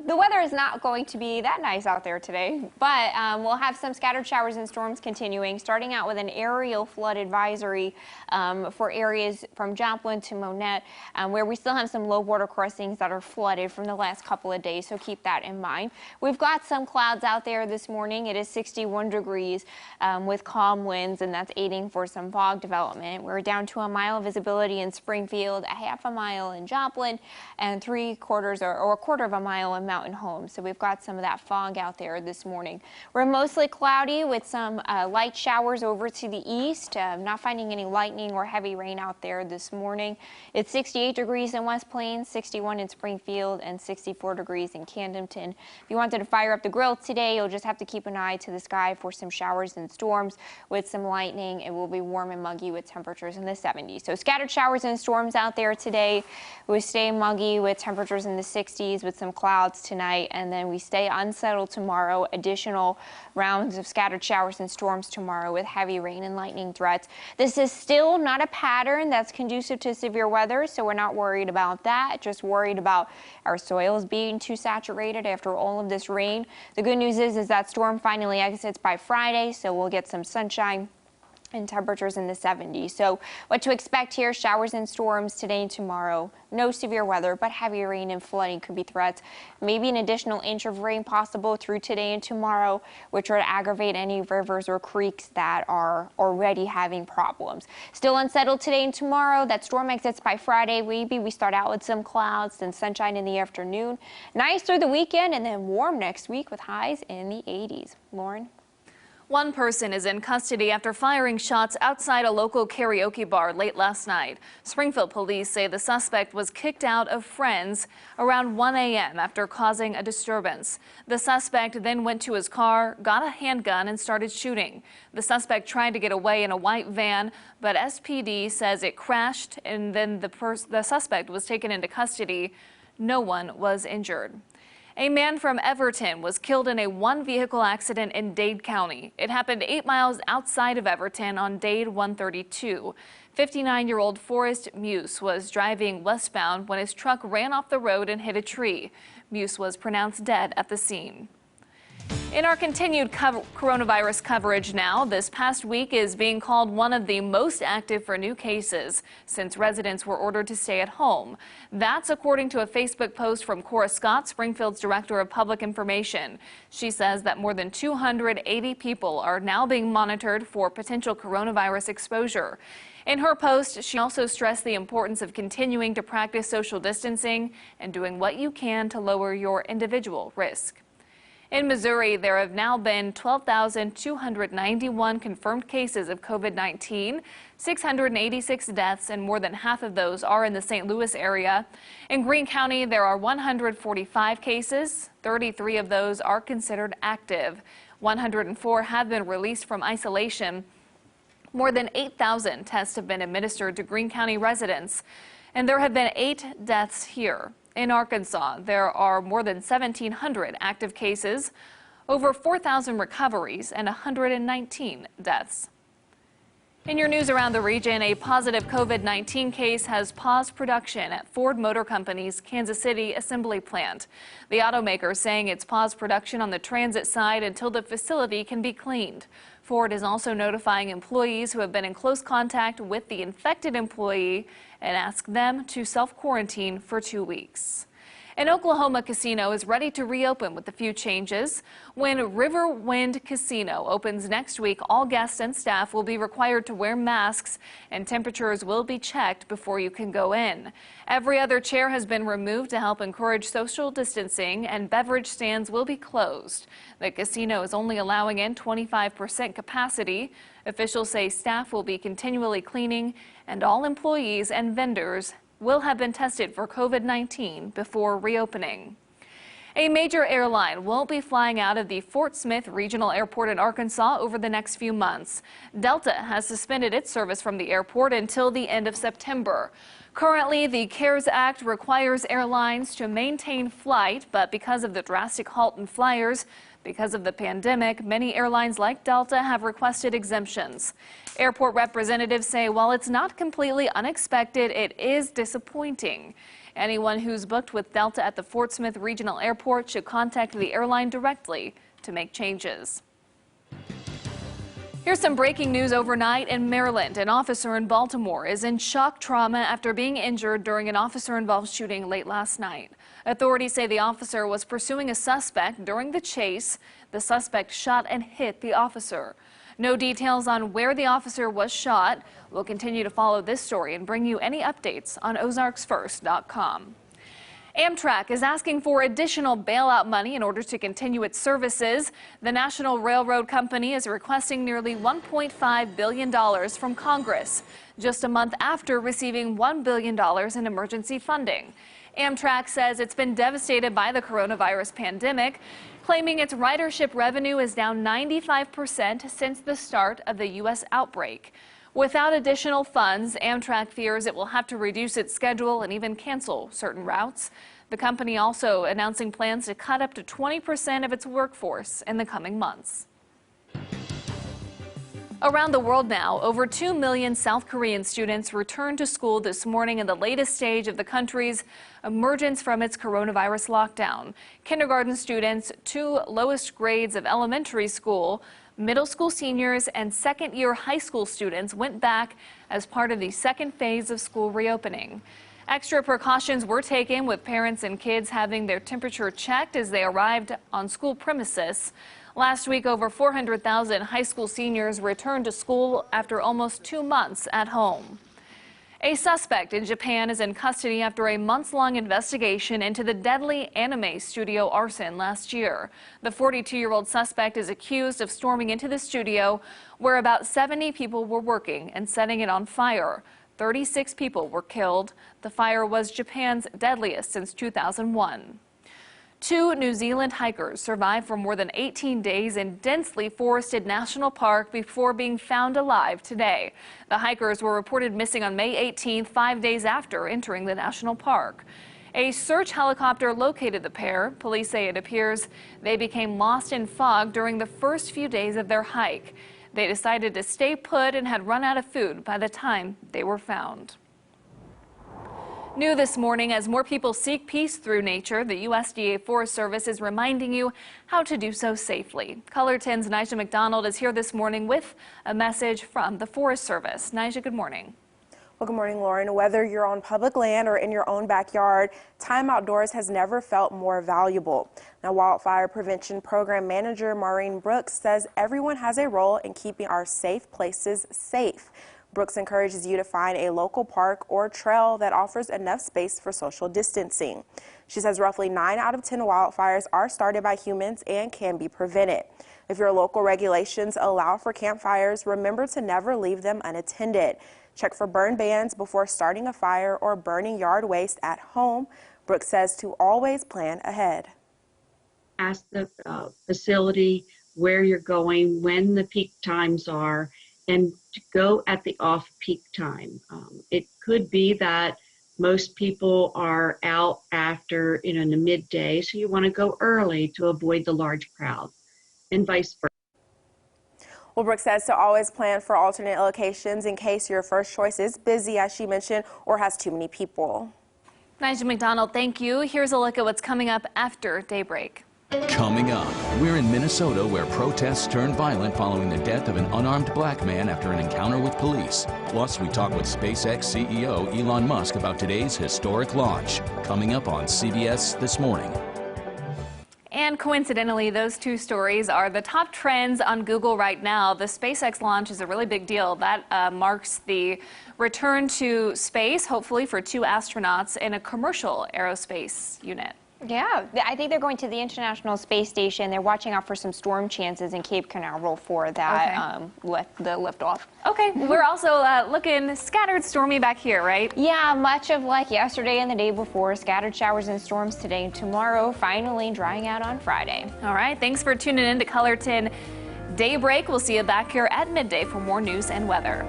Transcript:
The weather is not going to be that nice out there today, but we'll have some scattered showers and storms continuing, starting out with an aerial flood advisory for areas from Joplin to Monette, where we still have some low water crossings that are flooded from the last couple of days, so keep that in mind. We've got some clouds out there this morning. It is 61 degrees with calm winds, and that's aiding for some fog development. We're down to a mile visibility in Springfield, a half a mile in Joplin, and 3/4 or a quarter of a mile in Mountain Home. So we've got some of that fog out there this morning. We're mostly cloudy with some light showers over to the east. Not finding any lightning or heavy rain out there this morning. It's 68 degrees in West Plains, 61 in Springfield, and 64 degrees in Camdenton. If you wanted to fire up the grill today, you'll just have to keep an eye to the sky for some showers and storms with some lightning. It will be warm and muggy with temperatures in the 70s. So scattered showers and storms out there today. We stay muggy with temperatures in the 60s with some clouds tonight, and then we stay unsettled tomorrow. Additional rounds of scattered showers and storms tomorrow with heavy rain and lightning threats. This is still not a pattern that's conducive to severe weather, so we're not worried about that. Just worried about our soils being too saturated after all of this rain. The good news is that storm finally exits by Friday, so we'll get some sunshine and temperatures in the 70s. So what to expect here: showers and storms today and tomorrow. No severe weather, but heavy rain and flooding could be threats. Maybe an additional inch of rain possible through today and tomorrow, which would aggravate any rivers or creeks that are already having problems. Still unsettled today and tomorrow. That storm exits by Friday. Maybe we start out with some clouds, then sunshine in the afternoon. Nice through the weekend, and then warm next week with highs in the 80s. Lauren? One person is in custody after firing shots outside a local karaoke bar late last night. Springfield police say the suspect was kicked out of Friends around 1 a.m. after causing a disturbance. The suspect then went to his car, got a handgun, and started shooting. The suspect tried to get away in a white van, but SPD says it crashed, and then the suspect was taken into custody. No one was injured. A man from Everton was killed in a one-vehicle accident in Dade County. It happened 8 miles outside of Everton on Dade 132. 59-year-old Forrest Muse was driving westbound when his truck ran off the road and hit a tree. Muse was pronounced dead at the scene. In our continued coronavirus coverage now, this past week is being called one of the most active for new cases since residents were ordered to stay at home. That's according to a Facebook post from Cora Scott, Springfield's Director of Public Information. She says that more than 280 people are now being monitored for potential coronavirus exposure. In her post, she also stressed the importance of continuing to practice social distancing and doing what you can to lower your individual risk. In Missouri, there have now been 12,291 confirmed cases of COVID-19, 686 deaths, and more than half of those are in the St. Louis area. In Greene County, there are 145 cases. 33 of those are considered active. 104 have been released from isolation. More than 8,000 tests have been administered to Greene County residents, and there have been 8 deaths here. In Arkansas, there are more than 1,700 active cases, over 4,000 recoveries, and 119 deaths. In your news around the region, a positive COVID-19 case has paused production at Ford Motor Company's Kansas City assembly plant. The automaker saying it's paused production on the transit side until the facility can be cleaned. Ford is also notifying employees who have been in close contact with the infected employee and ask them to self-quarantine for 2 weeks. An Oklahoma casino is ready to reopen with a few changes. When Riverwind Casino opens next week, all guests and staff will be required to wear masks, and temperatures will be checked before you can go in. Every other chair has been removed to help encourage social distancing, and beverage stands will be closed. The casino is only allowing in 25% capacity. Officials say staff will be continually cleaning, and all employees and vendors will have been tested for COVID-19 before reopening. A major airline won't be flying out of the Fort Smith Regional Airport in Arkansas over the next few months. Delta has suspended its service from the airport until the end of September. Currently, the CARES Act requires airlines to maintain flight, but because of the drastic halt in flyers, because of the pandemic, many airlines like Delta have requested exemptions. Airport representatives say while it's not completely unexpected, it is disappointing. Anyone who's booked with Delta at the Fort Smith Regional Airport should contact the airline directly to make changes. Here's some breaking news overnight in Maryland. An officer in Baltimore is in shock trauma after being injured during an officer-involved shooting late last night. Authorities say the officer was pursuing a suspect during the chase. The suspect shot and hit the officer. No details on where the officer was shot. We'll continue to follow this story and bring you any updates on ozarksfirst.com. Amtrak is asking for additional bailout money in order to continue its services. The National Railroad Company is requesting nearly $1.5 billion from Congress, just a month after receiving $1 billion in emergency funding. Amtrak says it's been devastated by the coronavirus pandemic, claiming its ridership revenue is down 95% since the start of the U.S. outbreak. Without additional funds, Amtrak fears it will have to reduce its schedule and even cancel certain routes. The company also announcing plans to cut up to 20% of its workforce in the coming months. Around the world now, over 2 million South Korean students returned to school this morning in the latest stage of the country's emergence from its coronavirus lockdown. Kindergarten students, 2 lowest grades of elementary school, middle school seniors and second-year high school students went back as part of the second phase of school reopening. Extra precautions were taken, with parents and kids having their temperature checked as they arrived on school premises. Last week, over 400,000 high school seniors returned to school after almost 2 months at home. A suspect in Japan is in custody after a months-long investigation into the deadly anime studio arson last year. The 42-year-old suspect is accused of storming into the studio where about 70 people were working and setting it on fire. 36 people were killed. The fire was Japan's deadliest since 2001. 2 New Zealand hikers survived for more than 18 days in densely forested national park before being found alive today. The hikers were reported missing on May 18th, 5 days after entering the national park. A search helicopter located the pair. Police say it appears they became lost in fog during the first few days of their hike. They decided to stay put and had run out of food by the time they were found. New this morning, as more people seek peace through nature, the USDA Forest Service is reminding you how to do so safely. Color 10's Nija McDonald is here this morning with a message from the Forest Service. Nija, good morning. Well, good morning, Lauren. Whether you're on public land or in your own backyard, time outdoors has never felt more valuable. Now, Wildfire Prevention Program Manager Maureen Brooks says everyone has a role in keeping our safe places safe. Brooks encourages you to find a local park or trail that offers enough space for social distancing. She says roughly 9 out of 10 wildfires are started by humans and can be prevented. If your local regulations allow for campfires, remember to never leave them unattended. Check for burn bans before starting a fire or burning yard waste at home. Brooks says to always plan ahead. Ask the facility where you're going, when the peak times are, and to go at the off-peak time. It could be that most people are out after, in the midday, so you want to go early to avoid the large crowd, and vice versa. Well, Brooke says to always plan for alternate locations in case your first choice is busy, as she mentioned, or has too many people. Nija McDonald, thank you. Here's a look at what's coming up after Daybreak. Coming up, we're in Minnesota, where protests turned violent following the death of an unarmed black man after an encounter with police. Plus, we talk with SpaceX CEO Elon Musk about today's historic launch. Coming up on CBS This Morning. And coincidentally, those 2 stories are the top trends on Google right now. The SpaceX launch is a really big deal. That marks the return to space, hopefully for 2 astronauts in a commercial aerospace unit. Yeah, I think they're going to the International Space Station. They're watching out for some storm chances in Cape Canaveral for that the liftoff. Okay, we're also looking scattered stormy back here, right? Yeah, much of like yesterday and the day before. Scattered showers and storms today and tomorrow, finally drying out on Friday. All right, thanks for tuning in to Color 10 Daybreak. We'll see you back here at midday for more news and weather.